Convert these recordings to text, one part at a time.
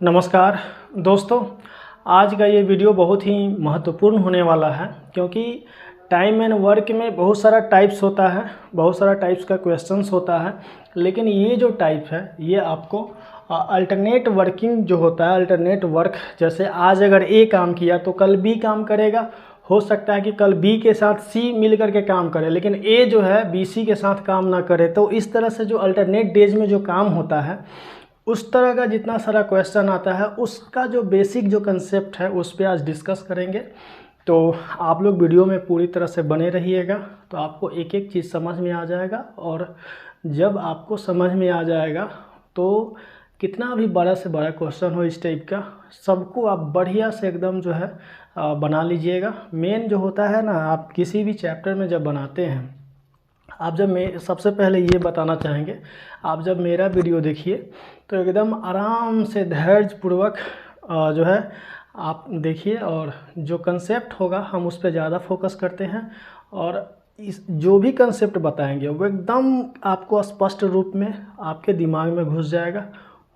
नमस्कार दोस्तों, आज का ये वीडियो बहुत ही महत्वपूर्ण होने वाला है क्योंकि टाइम एंड वर्क में बहुत सारा टाइप्स होता है, बहुत सारा टाइप्स का क्वेश्चंस होता है। लेकिन ये जो टाइप है ये आपको अल्टरनेट वर्किंग जो होता है, अल्टरनेट वर्क, जैसे आज अगर ए काम किया तो कल बी काम करेगा। हो सकता है कि कल बी के साथ सी मिल करके काम करे लेकिन ए जो है बी सी के साथ काम ना करे। तो इस तरह से जो अल्टरनेट डेज में जो काम होता है उस तरह का जितना सारा क्वेश्चन आता है उसका जो बेसिक जो कंसेप्ट है उस पर आज डिस्कस करेंगे। तो आप लोग वीडियो में पूरी तरह से बने रहिएगा तो आपको एक एक चीज़ समझ में आ जाएगा। और जब आपको समझ में आ जाएगा तो कितना भी बड़ा से बड़ा क्वेश्चन हो इस टाइप का, सबको आप बढ़िया से एकदम जो है बना लीजिएगा। मेन जो होता है ना, आप किसी भी चैप्टर में जब बनाते हैं, आप जब मैं सबसे पहले ये बताना चाहेंगे, आप जब मेरा वीडियो देखिए तो एकदम आराम से धैर्यपूर्वक जो है आप देखिए। और जो कंसेप्ट होगा हम उस पर ज़्यादा फोकस करते हैं और इस जो भी कंसेप्ट बताएंगे वो एकदम आपको स्पष्ट रूप में आपके दिमाग में घुस जाएगा।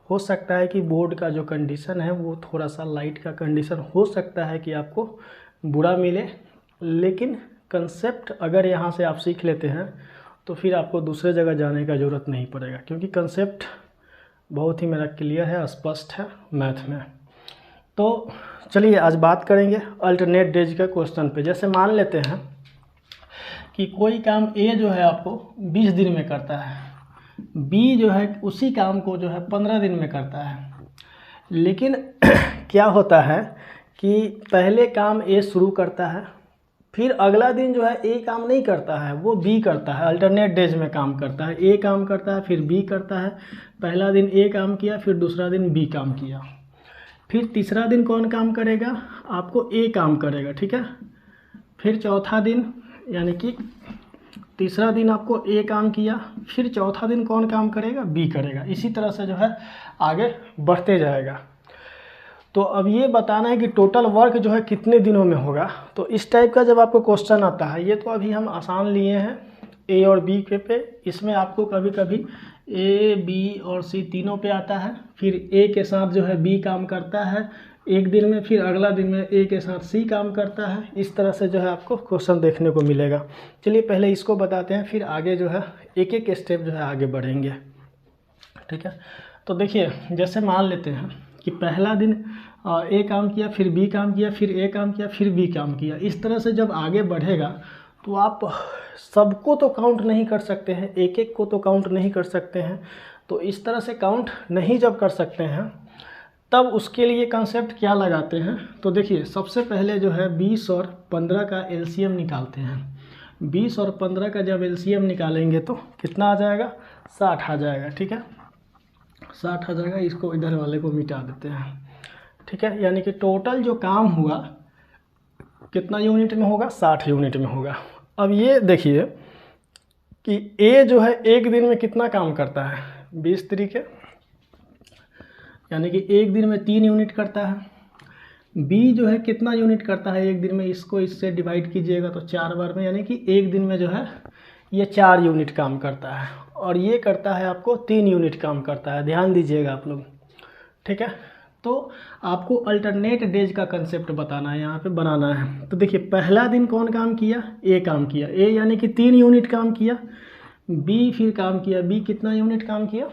हो सकता है कि बोर्ड का जो कंडीशन है वो थोड़ा सा लाइट का कंडीशन हो सकता है कि आपको बुरा मिले, लेकिन कंसेप्ट अगर यहाँ से आप सीख लेते हैं तो फिर आपको दूसरे जगह जाने का ज़रूरत नहीं पड़ेगा क्योंकि कंसेप्ट बहुत ही मेरा क्लियर है, स्पष्ट है मैथ में। तो चलिए आज बात करेंगे अल्टरनेट डेज के क्वेश्चन पे। जैसे मान लेते हैं कि कोई काम ए जो है आपको 20 दिन में करता है, बी जो है उसी काम को जो है 15 दिन में करता है। लेकिन क्या होता है कि पहले काम ए शुरू करता है, फिर अगला दिन जो है ए काम नहीं करता है, वो बी करता है। अल्टरनेट डेज में काम करता है, ए काम करता है फिर बी करता है। पहला दिन ए काम किया, फिर दूसरा दिन बी काम किया, फिर तीसरा दिन कौन काम करेगा, आपको ए काम करेगा, ठीक है। फिर चौथा दिन यानी कि तीसरा दिन आपको ए काम किया, फिर चौथा दिन कौन काम करेगा, बी करेगा। इसी तरह से जो है आगे बढ़ते जाएगा। तो अब ये बताना है कि टोटल वर्क जो है कितने दिनों में होगा। तो इस टाइप का जब आपको क्वेश्चन आता है, ये तो अभी हम आसान लिए हैं ए और बी के पे, इसमें आपको कभी कभी ए बी और सी तीनों पे आता है। फिर ए के साथ जो है बी काम करता है एक दिन में, फिर अगला दिन में ए के साथ सी काम करता है। इस तरह से जो है आपको क्वेश्चन देखने को मिलेगा। चलिए पहले इसको बताते हैं, फिर आगे जो है एक एक स्टेप जो है आगे बढ़ेंगे, ठीक है। तो देखिए जैसे मान लेते हैं कि पहला दिन ए काम किया, फिर बी काम किया, फिर ए काम किया, फिर बी काम किया। इस तरह से जब आगे बढ़ेगा तो आप सबको तो काउंट नहीं कर सकते हैं, एक एक को तो काउंट नहीं कर सकते हैं। तो इस तरह से काउंट नहीं जब कर सकते हैं तब उसके लिए कंसेप्ट क्या लगाते हैं। तो देखिए सबसे पहले जो है 20 और 15 का एलसीएम निकालते हैं। 20 और 15 का जब एलसीएम निकालेंगे तो कितना आ जाएगा, 60 आ जाएगा, ठीक है। 60 आ जाएगा, इसको इधर वाले को मिटा देते हैं, ठीक है। यानी कि टोटल जो काम हुआ कितना यूनिट में होगा, 60 यूनिट में होगा। अब ये देखिए कि ए जो है एक दिन में कितना काम करता है, 20 तरीके, यानी कि एक दिन में 3 यूनिट करता है। बी जो है कितना यूनिट करता है एक दिन में, इसको इससे डिवाइड कीजिएगा तो 4 बार में, यानी कि एक दिन में जो है ये 4 यूनिट काम करता है। और ये करता है आपको 3 यूनिट काम करता है, ध्यान दीजिएगा आप लोग, ठीक है। तो आपको अल्टरनेट डेज का कंसेप्ट बताना है, यहाँ पे बनाना है। तो देखिए पहला दिन कौन काम किया, ए काम किया, ए यानी कि 3 यूनिट काम किया। बी फिर काम किया, बी कितना यूनिट काम किया,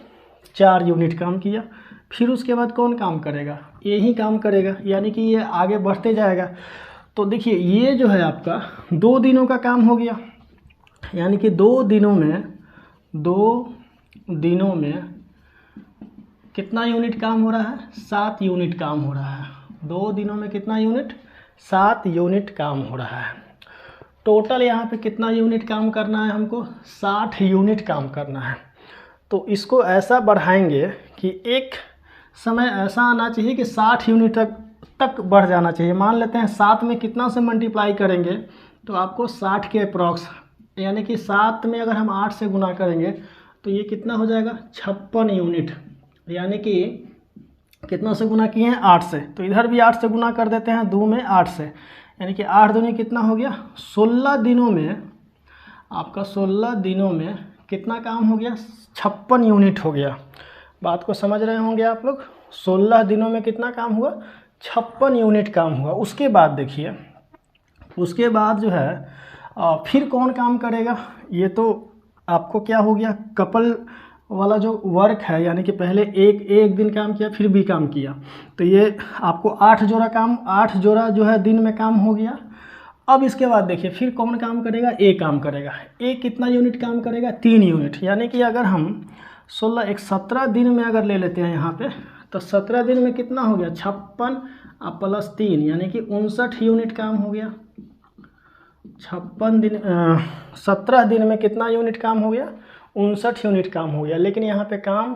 4 यूनिट काम किया। फिर उसके बाद कौन काम करेगा, ए ही काम करेगा, यानी कि ये आगे बढ़ते जाएगा। तो देखिए ये जो है आपका 2 दिनों का काम हो गया, यानी कि 2 दिनों में कितना यूनिट काम हो रहा है, 7 यूनिट काम हो रहा है। 2 दिनों में कितना यूनिट, 7 यूनिट काम हो रहा है। टोटल यहाँ पे कितना यूनिट काम करना है हमको, 60 यूनिट काम करना है। तो इसको ऐसा बढ़ाएंगे कि एक समय ऐसा आना चाहिए कि 60 यूनिट तक बढ़ जाना चाहिए। मान लेते हैं 7 में कितना से मल्टीप्लाई करेंगे तो आपको 60 के अप्रॉक्स, यानी कि 7 में अगर हम 8 से गुना करेंगे तो ये कितना हो जाएगा, 56 यूनिट। यानी कि कितना से गुना किए हैं, 8 से, तो इधर भी 8 से गुना कर देते हैं, 2 में 8 से, यानी कि 8 दूनी कितना हो गया, 16 दिनों में आपका 16 दिनों में कितना काम हो गया, 56 यूनिट हो गया। बात को समझ रहे होंगे आप लोग, 16 दिनों में कितना काम हुआ, 56 यूनिट काम हुआ। उसके बाद देखिए, उसके बाद जो है फिर कौन काम करेगा, ये तो आपको क्या हो गया, कपल वाला जो वर्क है, यानी कि पहले एक दिन काम किया फिर भी काम किया, तो ये आपको 8 जोड़ा जो है दिन में काम हो गया। अब इसके बाद देखिए फिर कौन काम करेगा, ए काम करेगा। ए कितना यूनिट काम करेगा, 3 यूनिट। यानी कि अगर हम 17 दिन में अगर ले लेते हैं यहाँ पे, तो 17 दिन में कितना हो गया, 56 प्लस 3 यानी कि 59 यूनिट काम हो गया। 17 दिन में कितना यूनिट काम हो गया, 59 यूनिट काम हो गया। लेकिन यहाँ पे काम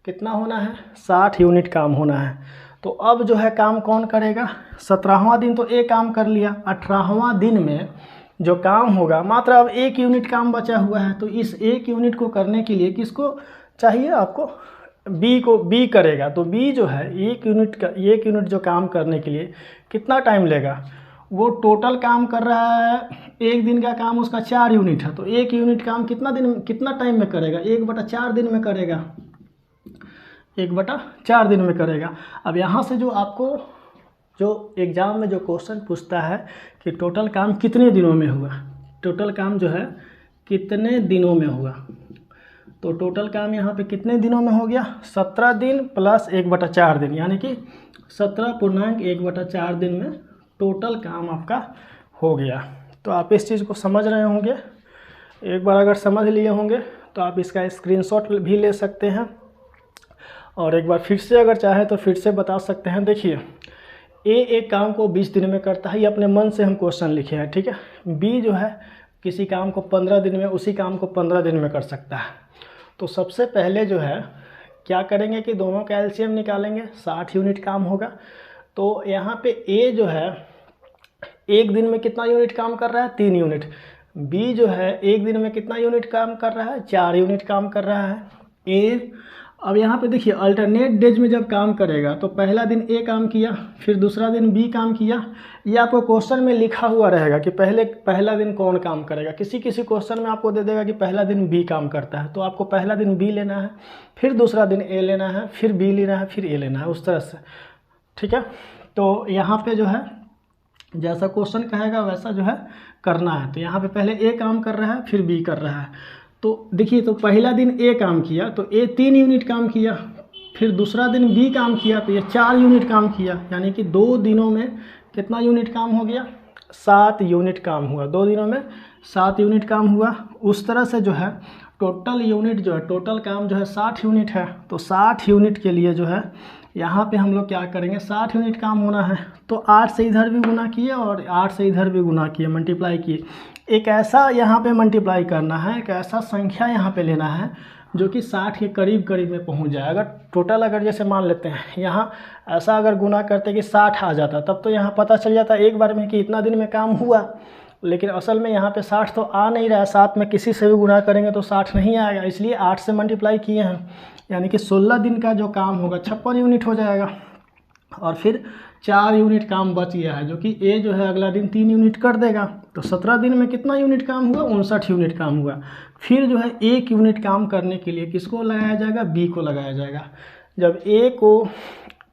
कितना होना है, 60 यूनिट काम होना है। तो अब जो है काम कौन करेगा, 17वां दिन तो ए काम कर लिया, 18वां दिन में जो काम होगा, मात्र अब 1 यूनिट काम बचा हुआ है। तो इस 1 यूनिट को करने के लिए किसको चाहिए, आपको बी करेगा। तो बी जो है 1 यूनिट जो काम करने के लिए कितना टाइम लेगा, वो टोटल काम कर रहा है, एक दिन का काम उसका 4 यूनिट है, तो 1 यूनिट काम कितना टाइम में करेगा, 1/4 दिन में करेगा, 1/4 दिन में करेगा। अब यहाँ से जो आपको जो एग्ज़ाम में जो क्वेश्चन पूछता है कि टोटल काम कितने दिनों में हुआ, टोटल काम जो है कितने दिनों में हुआ, तो टोटल काम यहाँ पे कितने दिनों में हो गया, 17 दिन प्लस 1/4 दिन, यानी कि 17.1/4 दिन में टोटल काम आपका हो गया। तो आप इस चीज़ को समझ रहे होंगे। एक बार अगर समझ लिए होंगे तो आप इसका स्क्रीनशॉट भी ले सकते हैं, और एक बार फिर से अगर चाहे तो फिर से बता सकते हैं। देखिए एक काम को 20 दिन में करता है, ये अपने मन से हम क्वेश्चन लिखे हैं, ठीक है। बी जो है किसी काम को 15 दिन में, उसी काम को 15 दिन में कर सकता है। तो सबसे पहले जो है क्या करेंगे कि दोनों का एलसीएम निकालेंगे, 60 यूनिट काम होगा। तो यहाँ पे ए जो है 1 दिन में कितना यूनिट काम कर रहा है, 3 यूनिट। बी जो है 1 दिन में कितना यूनिट काम कर रहा है, 4 यूनिट काम कर रहा है ए। अब यहाँ पे देखिए अल्टरनेट डेज में जब काम करेगा तो पहला दिन ए काम किया, फिर दूसरा दिन बी काम किया। ये आपको क्वेश्चन में लिखा हुआ रहेगा कि पहला दिन कौन काम करेगा। किसी क्वेश्चन में आपको दे देगा कि पहला दिन बी काम करता है, तो आपको पहला दिन बी लेना है, फिर दूसरा दिन ए लेना है, फिर बी लेना है, फिर ए लेना है, उस तरह से, ठीक है। तो यहाँ पे जो है जैसा क्वेश्चन कहेगा वैसा जो है करना है। तो यहाँ पे पहले ए काम कर रहा है, फिर बी कर रहा है। तो देखिए, तो पहला दिन ए काम किया तो ए 3 यूनिट काम किया, फिर दूसरा दिन बी काम किया तो ये 4 यूनिट काम किया, यानी कि 2 दिनों में कितना यूनिट काम हो गया, 7 यूनिट काम हुआ। 2 दिनों में 7 यूनिट काम हुआ। उस तरह से जो है टोटल यूनिट जो है, टोटल काम जो है 60 यूनिट है। तो 60 यूनिट के लिए जो है यहाँ पे हम लोग क्या करेंगे, 60 यूनिट काम होना है तो 8 से इधर भी गुना किए और 8 से इधर भी गुना किए, मल्टीप्लाई किए। एक ऐसा यहाँ पे मल्टीप्लाई करना है, एक ऐसा संख्या यहाँ पे लेना है जो कि 60 के करीब में पहुँच जाए। अगर टोटल अगर जैसे मान लेते हैं यहाँ ऐसा अगर गुना करते कि 60 आ जाता, तब तो यहाँ पता चल जाता एक बार में कि इतना दिन में काम हुआ। लेकिन असल में यहाँ पे 60 तो आ नहीं रहा है, 7 में किसी से भी गुना करेंगे तो 60 नहीं आएगा, इसलिए 8 से मल्टीप्लाई किए हैं। यानी कि 16 दिन का जो काम होगा 56 यूनिट हो जाएगा, और फिर 4 यूनिट काम बच गया है, जो कि ए जो है अगला दिन 3 यूनिट कर देगा। तो 17 दिन में कितना यूनिट काम हुआ, 59 यूनिट काम हुआ। फिर जो है 1 यूनिट काम करने के लिए किसको लगाया जाएगा, बी को लगाया जाएगा। जब ए को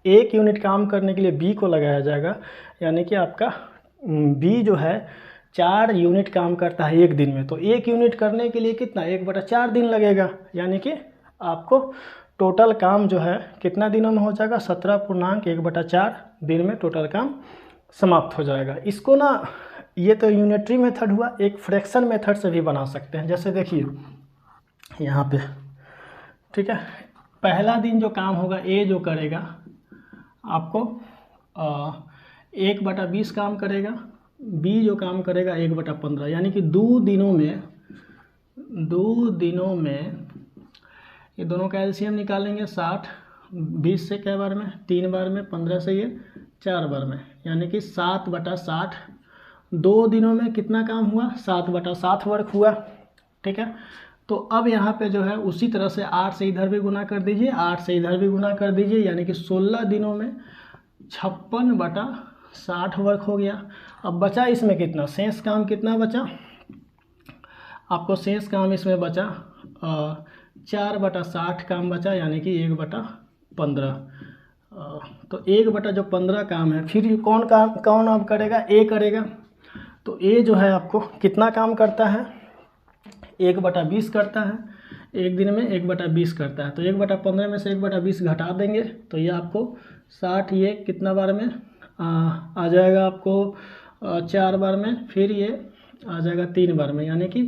1 यूनिट काम करने के लिए बी को लगाया जाएगा, यानी कि आपका बी जो है 4 यूनिट काम करता है 1 दिन में, तो 1 यूनिट करने के लिए कितना, 1/4 दिन लगेगा। यानी कि आपको टोटल काम जो है कितना दिनों में हो जाएगा, 17.1/4 दिन में टोटल काम समाप्त हो जाएगा। इसको ना, ये तो यूनिटरी मेथड हुआ, एक फ्रैक्शन मेथड से भी बना सकते हैं। जैसे देखिए यहाँ पे, ठीक है, पहला दिन जो काम होगा ए जो करेगा आपको 1/20 काम करेगा, बी जो काम करेगा 1/15, यानी कि 2 दिनों में ये दोनों का एलसीएम निकालेंगे। 60 20 से कै बार में, 3 बार में, 15 से ये 4 बार में, यानी कि 7/60। 2 दिनों में कितना काम हुआ, 7/7 वर्क हुआ, ठीक है। तो अब यहाँ पे जो है उसी तरह से 8 से इधर भी गुना कर दीजिए, 8 से इधर भी गुना कर दीजिए, यानी कि 16 दिनों में 56/60 वर्क हो गया। अब बचा इसमें कितना, शेष काम कितना बचा आपको, शेष काम इसमें बचा 4/60 काम बचा, यानी कि 1/15। तो 1/15 काम है। फिर ये कौन अब करेगा, ए करेगा। तो ए जो है आपको कितना काम करता है, 1/20 करता है एक दिन में, 1/20 करता है। तो 1/15 में से 1/20 घटा देंगे तो ये आपको 60, ये कितना बार में आ जाएगा आपको 4 बार में, फिर ये आ जाएगा 3 बार में, यानी कि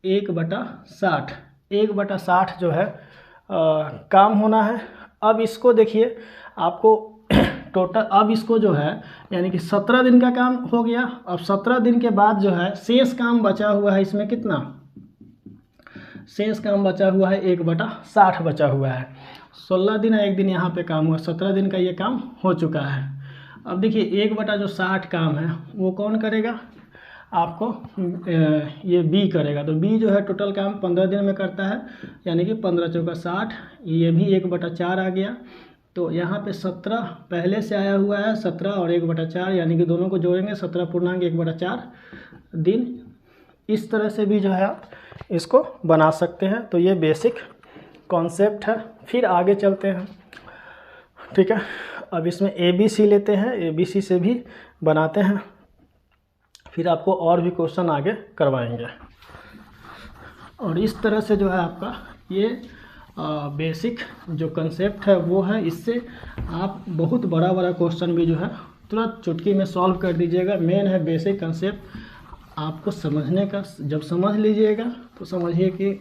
1/60। 1/60 जो है काम होना है। अब इसको देखिए आपको टोटल, अब इसको जो है यानी कि 17 दिन का काम हो गया। अब 17 दिन के बाद जो है शेष काम बचा हुआ है, इसमें कितना शेष काम बचा हुआ है, 1/60 बचा हुआ है। 16 दिन है, 1 दिन यहाँ पे काम हुआ, 17 दिन का ये काम हो चुका है। अब देखिए 1/60 काम है वो कौन करेगा, आपको ये बी करेगा। तो बी जो है टोटल काम 15 दिन में करता है, यानी कि 15 चौका 60, ये भी 1/4 आ गया। तो यहाँ पे 17 पहले से आया हुआ है, 17 और 1/4, यानी कि दोनों को जोड़ेंगे 17.1/4 दिन। इस तरह से भी जो है आप इसको बना सकते हैं। तो ये बेसिक कॉन्सेप्ट है। फिर आगे चलते हैं, ठीक है। अब इसमें ABC लेते हैं, ABC से भी बनाते हैं, फिर आपको और भी क्वेश्चन आगे करवाएंगे। और इस तरह से जो है आपका ये बेसिक जो कंसेप्ट है वो है, इससे आप बहुत बड़ा क्वेश्चन भी जो है तुरंत चुटकी में सॉल्व कर दीजिएगा। मेन है बेसिक कंसेप्ट आपको समझने का। जब समझ लीजिएगा तो समझिए कि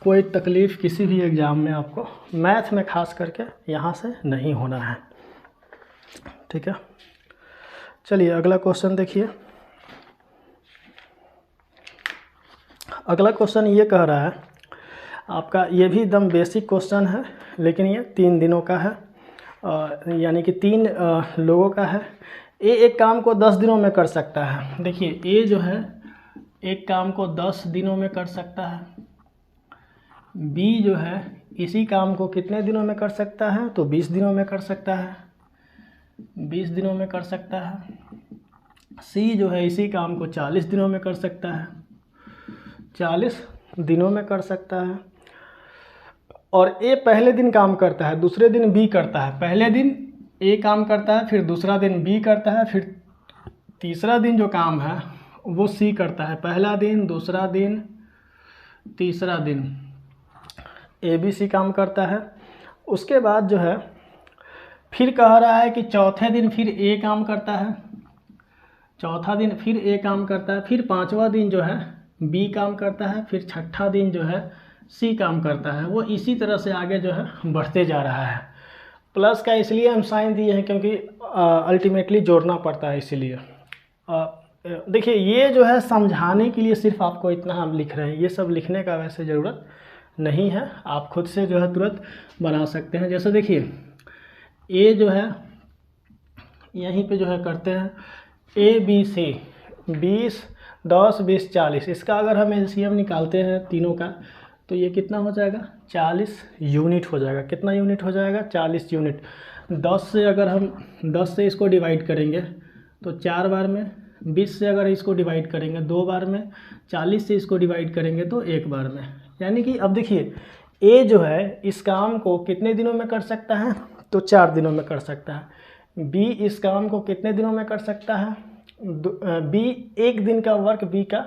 कोई तकलीफ़ किसी भी एग्ज़ाम में आपको मैथ में खास करके यहाँ से नहीं होना है, ठीक है। चलिए अगला क्वेश्चन देखिए। अगला क्वेश्चन ये कह रहा है आपका, ये भी एकदम बेसिक क्वेश्चन है, लेकिन ये 3 दिनों का है, यानी कि 3 लोगों का है। ए एक काम को 10 दिनों में कर सकता है। देखिए ए जो है एक काम को 10 दिनों में कर सकता है। बी जो है इसी काम को कितने दिनों में कर सकता है, तो 20 दिनों में कर सकता है, 20 दिनों में कर सकता है। सी जो है इसी काम को 40 दिनों में कर सकता है, 40 दिनों में कर सकता है। और ए पहले दिन काम करता है, दूसरे दिन बी करता है। पहले दिन ए काम करता है, फिर दूसरा दिन बी करता है, फिर तीसरा दिन जो काम है वो सी करता है। पहला दिन, दूसरा दिन, तीसरा दिन ABC काम करता है। उसके बाद जो है फिर कह रहा है कि चौथे दिन फिर ए काम करता है, चौथा दिन फिर ए काम करता है, फिर 5वां दिन जो है बी काम करता है, फिर 6ठा दिन जो है सी काम करता है। वो इसी तरह से आगे जो है बढ़ते जा रहा है। प्लस का इसलिए हम साइन दिए हैं क्योंकि अल्टीमेटली जोड़ना पड़ता है, इसीलिए। देखिए ये जो है समझाने के लिए सिर्फ आपको इतना हम लिख रहे हैं, ये सब लिखने का वैसे ज़रूरत नहीं है, आप खुद से जो है तुरंत बना सकते हैं। जैसे देखिए ए जो है यहीं पे जो है करते हैं ABC 20, 10, 20, 40। इसका अगर हम LCM निकालते हैं तीनों का तो ये कितना हो जाएगा, 40 यूनिट हो जाएगा। कितना यूनिट हो जाएगा, 40 यूनिट। 10 से अगर हम 10 से इसको डिवाइड करेंगे तो 4 बार में, 20 से अगर इसको डिवाइड करेंगे 2 बार में, 40 से इसको डिवाइड करेंगे तो 1 बार में। यानी कि अब देखिए ए जो है इस काम को कितने दिनों में कर सकता है, तो 4 दिनों में कर सकता है। बी इस काम को कितने दिनों में कर सकता है, बी 1 दिन का वर्क बी का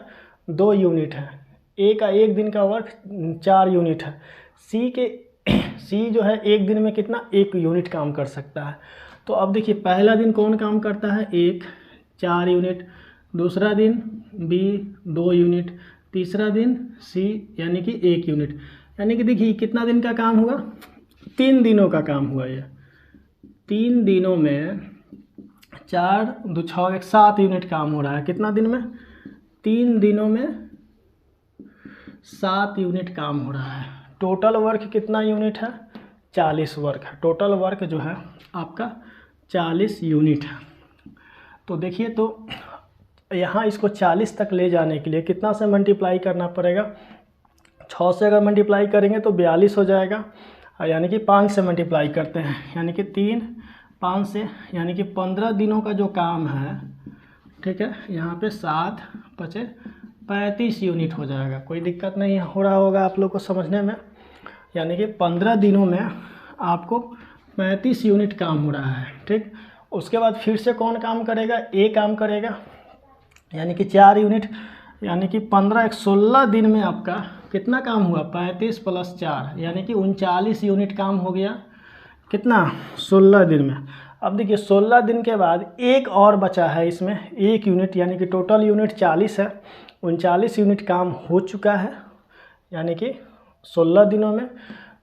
2 यूनिट है, ए का 1 दिन का वर्क 4 यूनिट है। सी जो है 1 दिन में कितना, 1 यूनिट काम कर सकता है। तो अब देखिए पहला दिन कौन काम करता है, 1, 4 यूनिट, दूसरा दिन बी 2 यूनिट, तीसरा दिन सी यानी कि 1 यूनिट। यानी कि देखिए कितना दिन का काम हुआ, 3 दिनों का काम हुआ। ये 3 दिनों में 4, 2, 6, 7 यूनिट काम हो रहा है। कितना दिन में, 3 दिनों में 7 यूनिट काम हो रहा है। टोटल वर्क कितना यूनिट है, 40 वर्क है। टोटल वर्क जो है आपका 40 यूनिट है। तो देखिए तो यहाँ इसको 40 तक ले जाने के लिए कितना से मल्टीप्लाई करना पड़ेगा, 6 से अगर मल्टीप्लाई करेंगे तो 42 हो जाएगा, यानी कि 5 से मल्टीप्लाई करते हैं, यानी कि 3, 5 से, यानी कि 15 दिनों का जो काम है, ठीक है। यहाँ पे 7, 5, 35 यूनिट हो जाएगा। कोई दिक्कत नहीं हो रहा होगा आप लोग को समझने में। यानी कि 15 दिनों में आपको 35 यूनिट काम हो रहा है, ठीक। उसके बाद फिर से कौन काम करेगा, ए काम करेगा, यानी कि 4 यूनिट, यानी कि 15 16 दिन में आपका कितना काम हुआ, 35 + 4 यानी कि 39 यूनिट काम हो गया, कितना, 16 दिन में। अब देखिए 16 दिन के बाद एक और बचा है इसमें 1 यूनिट, यानी कि टोटल यूनिट 40 है, 39 यूनिट काम हो चुका है यानी कि 16 दिनों में।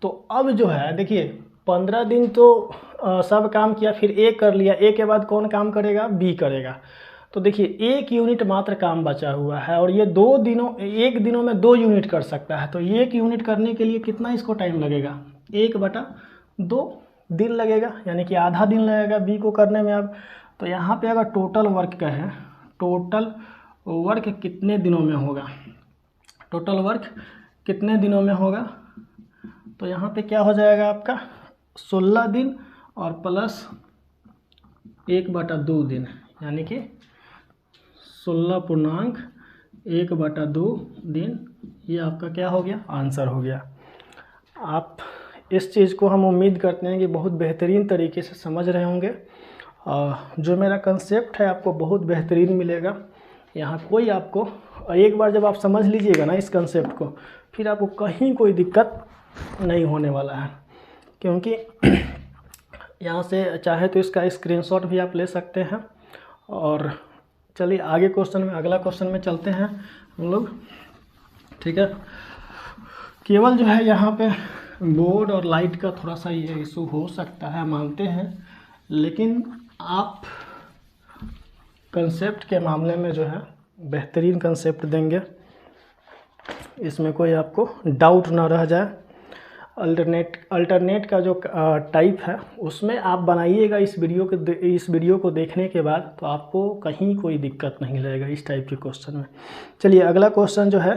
तो अब जो है देखिए 15 दिन तो सब काम किया, फिर ए कर लिया, ए के बाद कौन काम करेगा, बी करेगा। तो देखिए 1 यूनिट मात्र काम बचा हुआ है, और ये 1 दिनों में 2 यूनिट कर सकता है। तो 1 यूनिट करने के लिए कितना इसको टाइम लगेगा, 1/2 दिन लगेगा, यानी कि आधा दिन लगेगा बी को करने में। अब तो यहाँ पे अगर टोटल वर्क का है, टोटल वर्क कितने दिनों में होगा, टोटल वर्क कितने दिनों में होगा, तो यहाँ पे क्या हो जाएगा आपका 16 दिन और प्लस 1/2 दिन, यानी कि 16.1/2 दिन, ये आपका क्या हो गया, आंसर हो गया। आप इस चीज़ को हम उम्मीद करते हैं कि बहुत बेहतरीन तरीके से समझ रहे होंगे। जो मेरा कंसेप्ट है आपको बहुत बेहतरीन मिलेगा। यहाँ कोई आपको, एक बार जब आप समझ लीजिएगा ना इस कंसेप्ट को, फिर आपको कहीं कोई दिक्कत नहीं होने वाला है, क्योंकि यहाँ से चाहे तो इसका स्क्रीनशॉट भी आप ले सकते हैं। और चलिए आगे क्वेश्चन में, अगला क्वेश्चन में चलते हैं हम लोग, ठीक है। केवल जो है यहाँ पे बोर्ड और लाइट का थोड़ा सा ये इशू हो सकता है, मानते हैं, लेकिन आप कंसेप्ट के मामले में जो है बेहतरीन कंसेप्ट देंगे, इसमें कोई आपको डाउट ना रह जाए। अल्टरनेट का जो टाइप है उसमें आप बनाइएगा इस वीडियो को देखने के बाद, तो आपको कहीं कोई दिक्कत नहीं रहेगा इस टाइप के क्वेश्चन में। चलिए अगला क्वेश्चन जो है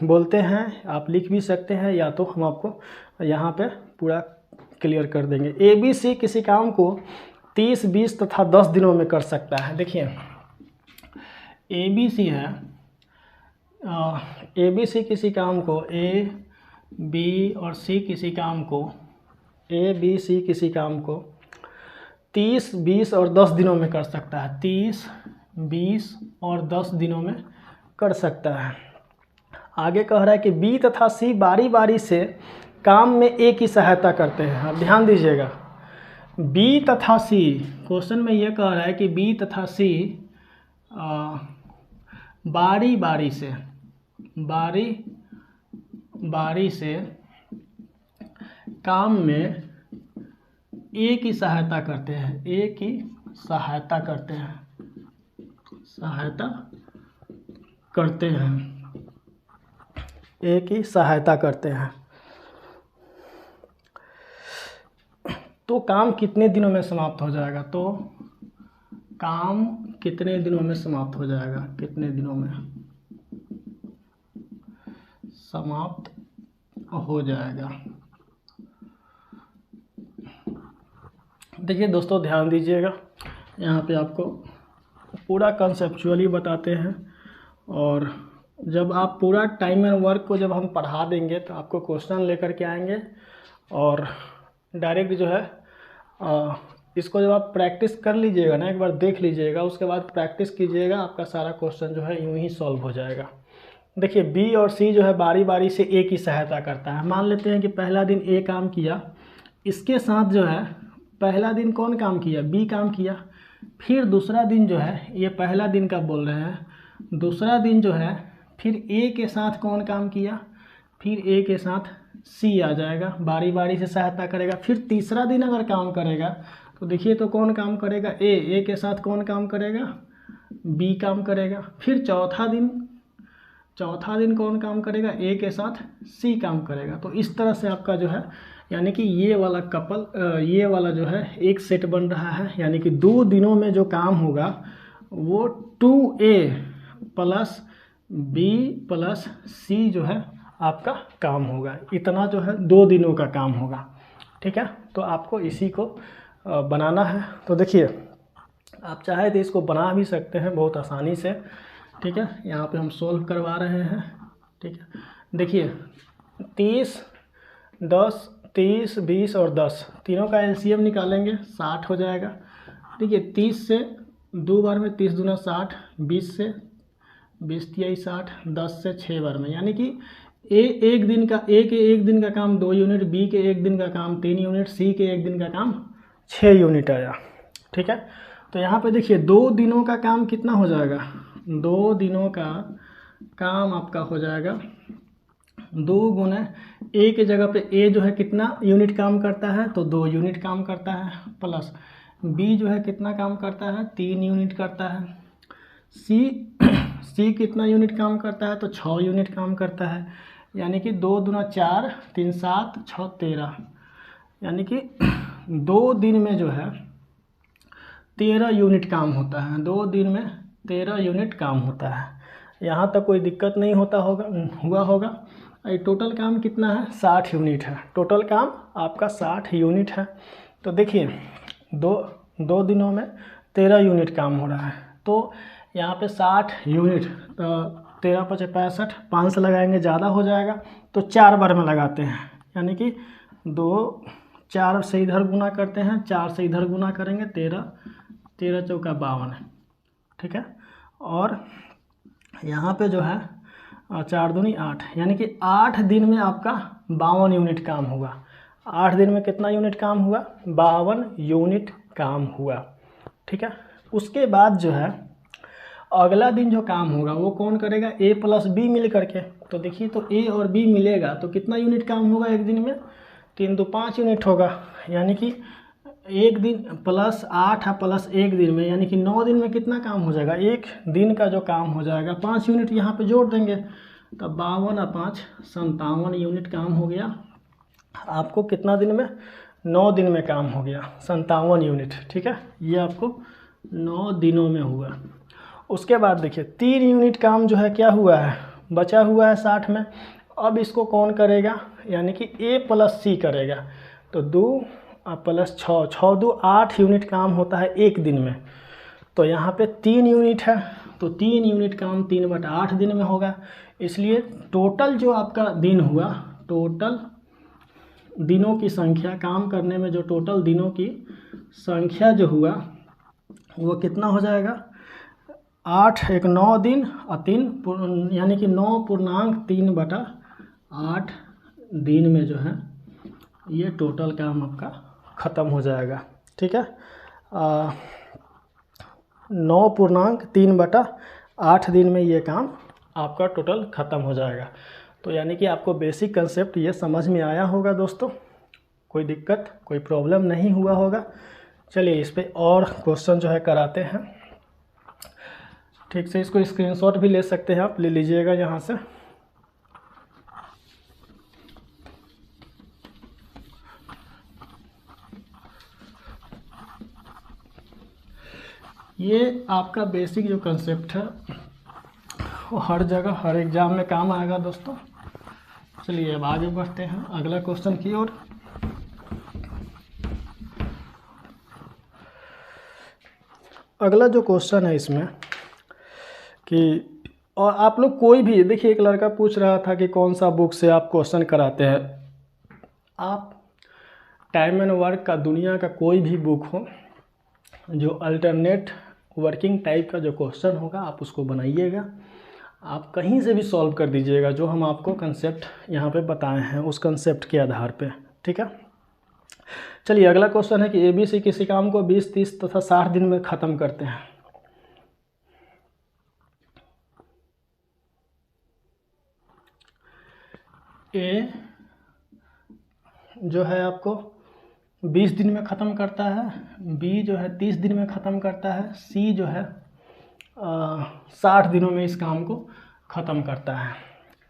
बोलते हैं, आप लिख भी सकते हैं या तो हम आपको यहाँ पे पूरा क्लियर कर देंगे। ABC किसी काम को 30, 20 तथा 10 दिनों में कर सकता है। देखिए ABC है, ABC किसी काम को, A, B और C किसी काम को, A, B, C किसी काम को 30, 20 और 10 दिनों में कर सकता है, 30, 20 और 10 दिनों में कर सकता है। आगे कह रहा है कि B तथा C बारी बारी से काम में A की सहायता करते हैं। अब ध्यान दीजिएगा, B तथा C, क्वेश्चन में यह कह रहा है कि B तथा C बारी बारी से काम में A की सहायता करते हैं, A की सहायता करते हैं, A की सहायता करते हैं। तो काम कितने दिनों में समाप्त हो जाएगा, तो काम कितने दिनों में समाप्त हो जाएगा, कितने दिनों में समाप्त हो जाएगा। देखिए दोस्तों ध्यान दीजिएगा, यहाँ पे आपको पूरा कंसेप्चुअली बताते हैं, और जब आप पूरा टाइम एंड वर्क को जब हम पढ़ा देंगे तो आपको क्वेश्चन लेकर के आएंगे, और डायरेक्ट जो है इसको जब आप प्रैक्टिस कर लीजिएगा ना, एक बार देख लीजिएगा, उसके बाद प्रैक्टिस कीजिएगा, आपका सारा क्वेश्चन जो है यूं ही सॉल्व हो जाएगा। देखिए बी और सी जो है बारी बारी से ए की सहायता करता है। मान लेते हैं कि पहला दिन ए काम किया, इसके साथ जो है पहला दिन कौन काम किया, बी काम किया। फिर दूसरा दिन जो है, ये पहला दिन का बोल रहे हैं, दूसरा दिन जो है फिर ए के साथ कौन काम किया, फिर ए के साथ सी आ जाएगा, बारी बारी से सहायता करेगा। फिर तीसरा दिन अगर काम करेगा तो देखिए तो कौन काम करेगा, ए के साथ कौन काम करेगा, बी काम करेगा। फिर चौथा दिन कौन काम करेगा, ए के साथ सी काम करेगा। तो इस तरह से आपका जो है यानी कि ये वाला जो है एक सेट बन रहा है, यानी कि 2 दिनों में जो काम होगा वो 2A plus B plus C जो है आपका काम होगा। इतना जो है 2 दिनों का काम होगा, ठीक है। तो आपको इसी को बनाना है। तो देखिए आप चाहे तो इसको बना भी सकते हैं बहुत आसानी से, ठीक है। यहाँ पे हम सोल्व करवा रहे हैं, ठीक है। देखिए 30, 10, 30, 20 और 10 तीनों का एलसीएम निकालेंगे 60 हो जाएगा। देखिए 30 से 2 बार में 30 दूना 60, 20 से 20 तिहाई 60, 10 से 6 बार में, यानी कि एक दिन का एक दिन का काम 2 यूनिट, बी के एक दिन का काम 3 यूनिट, सी के एक दिन का काम 6 यूनिट आया। ठीक है, तो यहाँ पे देखिए 2 दिनों का काम कितना हो जाएगा, 2 दिनों का काम आपका हो जाएगा 2 गुना ए के जगह पे ए जो है कितना यूनिट काम करता है, तो 2 यूनिट काम करता है, प्लस बी जो है कितना काम करता है, 3 यूनिट करता है, सी कितना यूनिट काम करता है, तो 6 यूनिट काम करता है, यानी कि 2 दूना 4, 3 7, 6 13, यानी कि 2 दिन में जो है 13 यूनिट काम होता है, 2 दिन में 13 यूनिट काम होता है। यहाँ तक कोई दिक्कत नहीं हुआ होगा। ये टोटल काम कितना है, 60 यूनिट है, टोटल काम आपका 60 यूनिट है। तो देखिए दो दिनों में 13 यूनिट काम हो रहा है, तो यहाँ पे 60 यूनिट, तो 13 × 5 = 65, 5 से लगाएंगे ज़्यादा हो जाएगा, तो 4 बार में लगाते हैं, यानी कि 4 से इधर गुना करते हैं, 4 से इधर गुना करेंगे, 13 चौका 52, ठीक है। और यहाँ पे जो है 4 दूनी 8, यानी कि 8 दिन में आपका 52 यूनिट काम हुआ। 8 दिन में कितना यूनिट काम हुआ, 52 यूनिट काम हुआ, ठीक है। उसके बाद जो है अगला दिन जो काम होगा वो कौन करेगा, ए प्लस बी मिल करके। तो देखिए, तो ए और बी मिलेगा तो कितना यूनिट काम होगा एक दिन में, 3 2 5 यूनिट होगा, यानी कि एक दिन प्लस 8 प्लस एक दिन में, यानी कि 9 दिन में कितना काम हो जाएगा, एक दिन का जो काम हो जाएगा 5 यूनिट यहाँ पे जोड़ देंगे, तो 52 और 5 57 यूनिट काम हो गया। आपको कितना दिन में, 9 दिन में काम हो गया 57 यूनिट, ठीक है। ये आपको 9 दिनों में हुआ। उसके बाद देखिए 3 यूनिट काम जो है क्या हुआ है, बचा हुआ है 60 में। अब इसको कौन करेगा, यानी कि ए प्लस सी करेगा, तो 2 प्लस 6, 6 2 8 यूनिट काम होता है एक दिन में। तो यहाँ पे 3 यूनिट है, तो 3 यूनिट काम 3/8 दिन में होगा। इसलिए टोटल जो आपका दिन हुआ, टोटल दिनों की संख्या काम करने में जो टोटल दिनों की संख्या जो हुआ वो कितना हो जाएगा, 8 × 9 दिन और 3, यानी कि 9.3/8 दिन में जो है ये टोटल काम आपका ख़त्म हो जाएगा, ठीक है। 9.3/8 दिन में ये काम आपका टोटल ख़त्म हो जाएगा। तो यानी कि आपको बेसिक कंसेप्ट ये समझ में आया होगा दोस्तों, कोई दिक्कत कोई प्रॉब्लम नहीं हुआ होगा। चलिए इस पे और क्वेश्चन जो है कराते हैं, ठीक से। इसको स्क्रीनशॉट भी ले सकते हैं आप, ले लीजिएगा यहाँ से। ये आपका बेसिक जो कंसेप्ट है वो हर जगह हर एग्ज़ाम में काम आएगा दोस्तों। चलिए अब आगे बढ़ते हैं अगला क्वेश्चन की ओर। अगला जो क्वेश्चन है इसमें कि, और आप लोग कोई भी देखिए, एक लड़का पूछ रहा था कि कौन सा बुक से आप क्वेश्चन कराते हैं। आप टाइम एंड वर्क का दुनिया का कोई भी बुक हो, जो अल्टरनेट वर्किंग टाइप का जो क्वेश्चन होगा आप उसको बनाइएगा, आप कहीं से भी सॉल्व कर दीजिएगा, जो हम आपको कंसेप्ट यहाँ पे बताए हैं उस कंसेप्ट के आधार पे, ठीक है। चलिए अगला क्वेश्चन है कि ABC किसी काम को 20, 30 तथा 60 दिन में ख़त्म करते हैं। ए जो है आपको 20 दिन में ख़त्म करता है, बी जो है 30 दिन में ख़त्म करता है, सी जो है 60 दिनों में इस काम को ख़त्म करता है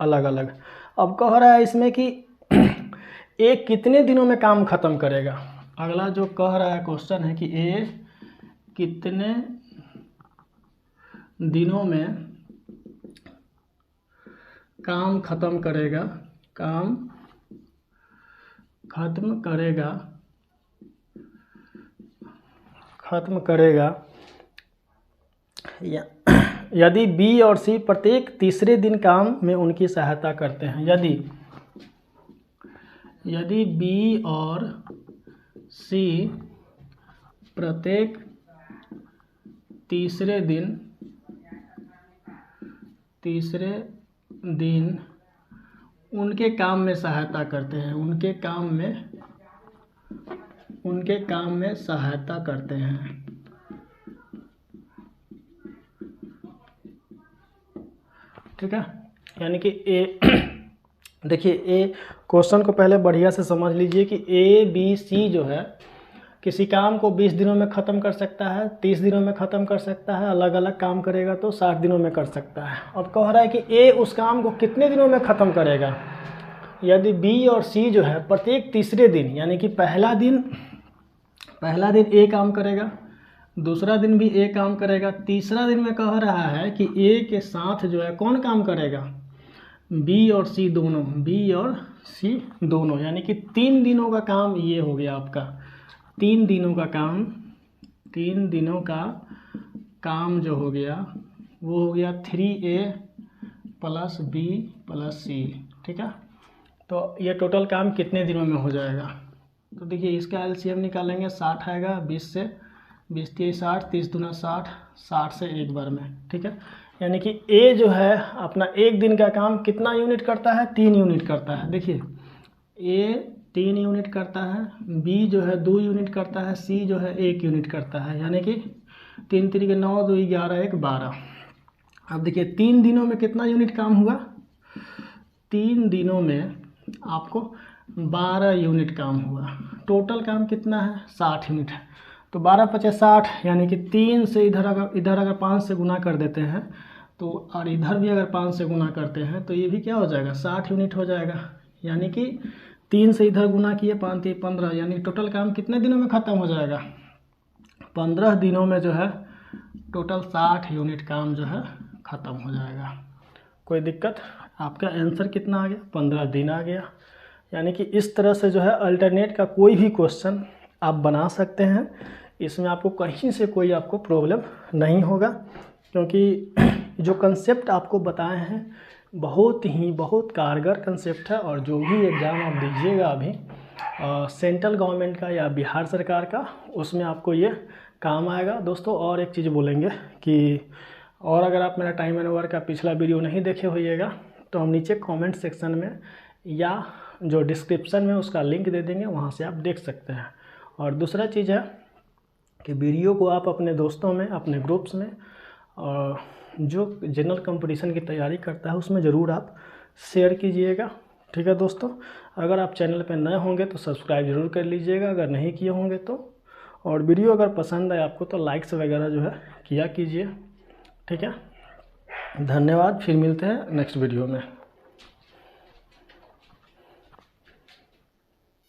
अलग अलग। अब कह रहा है इसमें कि ए कितने दिनों में काम ख़त्म करेगा। अगला जो कह रहा है क्वेश्चन है कि ए कितने दिनों में काम ख़त्म करेगा, काम ख़त्म करेगा यदि बी और सी प्रत्येक तीसरे दिन काम में उनकी सहायता करते हैं। यदि बी और सी प्रत्येक तीसरे दिन उनके काम में सहायता करते हैं, उनके काम में सहायता करते हैं। ठीक है, यानी कि ए देखिए ए क्वेश्चन को पहले बढ़िया से समझ लीजिए कि ए बी सी जो है किसी काम को 20 दिनों में ख़त्म कर सकता है, 30 दिनों में ख़त्म कर सकता है, अलग अलग काम करेगा तो 60 दिनों में कर सकता है। अब कह रहा है कि ए उस काम को कितने दिनों में ख़त्म करेगा। यदि बी और सी जो है प्रत्येक तीसरे दिन, यानी कि पहला दिन ए काम करेगा, दूसरा दिन भी ए काम करेगा, तीसरा दिन में कह रहा है कि ए के साथ जो है कौन काम करेगा, बी और सी दोनों, यानी कि 3 दिनों का काम ये हो गया आपका। 3 दिनों का काम जो हो गया वो हो गया 3A + B + C। ठीक है, तो ये टोटल काम कितने दिनों में हो जाएगा। तो देखिए इसका एलसीएम निकालेंगे, 60 आएगा, 20 से 20 3 60, 30 दूना 60, 60 से एक बार में। ठीक है, यानी कि ए जो है अपना एक दिन का काम कितना यूनिट करता है, 3 यूनिट करता है। देखिए ए 3 यूनिट करता है, बी जो है 2 यूनिट करता है, सी जो है 1 यूनिट करता है, यानी कि 3 3 9 2 11 1 12। अब देखिए 3 दिनों में कितना यूनिट काम हुआ, 3 दिनों में आपको 12 यूनिट काम हुआ। टोटल काम कितना है, 60 यूनिट है। तो 12 × 5 = 60, यानी कि 3 से इधर अगर 5 से गुना कर देते हैं तो, और इधर भी अगर 5 से गुना करते हैं तो ये भी क्या हो जाएगा, 60 यूनिट हो जाएगा। यानी कि 3 से इधर गुना किए, 5 3 15, यानी टोटल काम कितने दिनों में ख़त्म हो जाएगा, 15 दिनों में जो है टोटल 60 यूनिट काम जो है ख़त्म हो जाएगा। कोई दिक्कत, आपका आंसर कितना आ गया, 15 दिन आ गया। यानी कि इस तरह से जो है अल्टरनेट का कोई भी क्वेश्चन आप बना सकते हैं, इसमें आपको कहीं से कोई आपको प्रॉब्लम नहीं होगा, क्योंकि जो कंसेप्ट आपको बताए हैं बहुत कारगर कंसेप्ट है। और जो भी एग्ज़ाम आप दीजिएगा अभी सेंट्रल गवर्नमेंट का या बिहार सरकार का, उसमें आपको ये काम आएगा। दोस्तों और एक चीज़ बोलेंगे कि और अगर आप मेरा टाइम एंड वर्क का पिछला वीडियो नहीं देखे होइएगा तो हम नीचे कमेंट सेक्शन में या जो डिस्क्रिप्शन में उसका लिंक दे देंगे, वहाँ से आप देख सकते हैं। और दूसरा चीज़ है कि वीडियो को आप अपने दोस्तों में, अपने ग्रुप्स में, और जो जनरल कंपटीशन की तैयारी करता है उसमें ज़रूर आप शेयर कीजिएगा। ठीक है दोस्तों, अगर आप चैनल पर नए होंगे तो सब्सक्राइब ज़रूर कर लीजिएगा, अगर नहीं किए होंगे तो। और वीडियो अगर पसंद आए आपको तो लाइक्स वगैरह जो है किया कीजिए। ठीक है, धन्यवाद, फिर मिलते हैं नेक्स्ट वीडियो में।